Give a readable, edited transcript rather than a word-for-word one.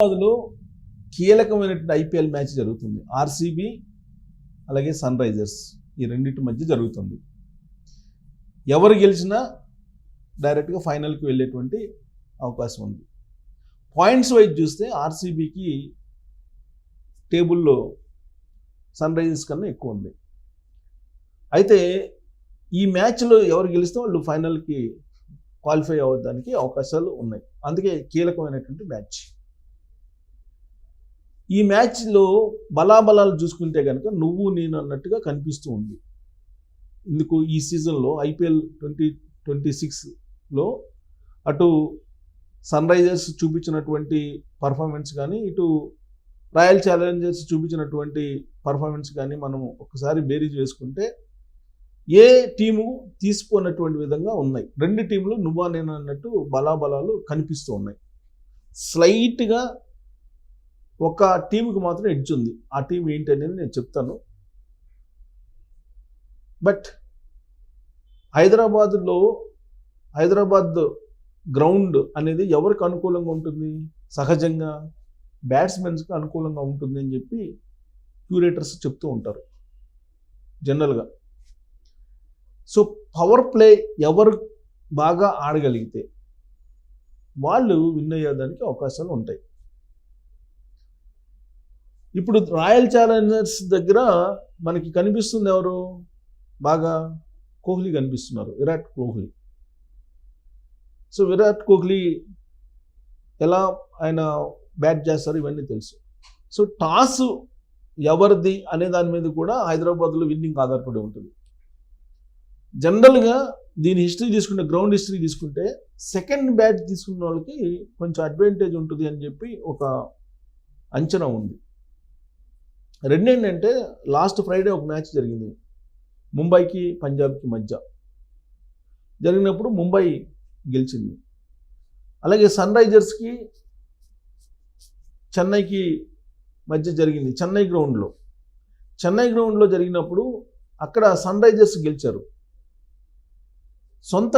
హైదరాబాద్లో కీలకమైనటువంటి IPL match జరుగుతుంది. ఆర్సీబీ అలాగే సన్ రైజర్స్ ఈ రెండింటి మధ్య జరుగుతుంది. ఎవరు గెలిచినా డైరెక్ట్గా ఫైనల్కి వెళ్ళేటువంటి అవకాశం ఉంది. పాయింట్స్ వైజ్ చూస్తే ఆర్సీబీకి టేబుల్లో సన్ రైజర్స్ కన్నా ఎక్కువ ఉంది. అయితే ఈ మ్యాచ్లో ఎవరు గెలిస్తే వాళ్ళు ఫైనల్కి క్వాలిఫై అవ్వడానికి అవకాశాలు ఉన్నాయి. అందుకే కీలకమైనటువంటి మ్యాచ్. ఈ మ్యాచ్లో బలాబలాలు చూసుకుంటే కనుక నువ్వు నేను అన్నట్టుగా కనిపిస్తూ ఉంది. ఇందుకు ఈ సీజన్లో ఐపీఎల్ 2026లో అటు సన్ రైజర్స్ చూపించినటువంటి పర్ఫార్మెన్స్ కానీ ఇటు రాయల్ ఛాలెంజర్స్ చూపించినటువంటి పర్ఫార్మెన్స్ కానీ మనం ఒకసారి బేరీజ్ వేసుకుంటే ఏ టీము తీసుకోనటువంటి విధంగా ఉన్నాయి. రెండు టీంలు నువ్వా నేను అన్నట్టు బలాబలాలు కనిపిస్తూ ఉన్నాయి. స్లైట్గా ఒక టీంకి మాత్రం ఎడ్జ్ ఉంది. ఆ టీం ఏంటి అనేది నేను చెప్తాను. బట్ హైదరాబాద్ గ్రౌండ్ అనేది ఎవరికి అనుకూలంగా ఉంటుంది? సహజంగా బ్యాట్స్మెన్స్కి అనుకూలంగా ఉంటుంది అని చెప్పి క్యూరేటర్స్ చెప్తూ ఉంటారు జనరల్గా. సో పవర్ ప్లే ఎవరు బాగా ఆడగలిగితే వాళ్ళు విన్ అయ్యేదానికి అవకాశాలు ఉంటాయి. ఇప్పుడు రాయల్ ఛాలెంజర్స్ దగ్గర మనకి కనిపిస్తుంది ఎవరు బాగా? కోహ్లీ కనిపిస్తున్నారు, విరాట్ కోహ్లీ. సో విరాట్ కోహ్లీ ఎలా ఆయన బ్యాట్ చేస్తారు ఇవన్నీ తెలుసు. సో టాస్ ఎవరిది అనే దాని మీద కూడా హైదరాబాద్లో విన్నింగ్ ఆధారపడి ఉంటుంది. జనరల్గా దీని హిస్టరీ తీసుకుంటే, గ్రౌండ్ హిస్టరీ తీసుకుంటే సెకండ్ బ్యాట్ తీసుకున్న వాళ్ళకి కొంచెం అడ్వాంటేజ్ ఉంటుంది అని చెప్పి ఒక అంచనా ఉంది. రెండేంటంటే లాస్ట్ ఫ్రైడే ఒక మ్యాచ్ జరిగింది ముంబైకి పంజాబ్కి మధ్య. జరిగినప్పుడు ముంబై గెలిచింది. అలాగే సన్ రైజర్స్కి చెన్నైకి మధ్య జరిగింది చెన్నై గ్రౌండ్లో జరిగినప్పుడు అక్కడ సన్ రైజర్స్ గెలిచారు. సొంత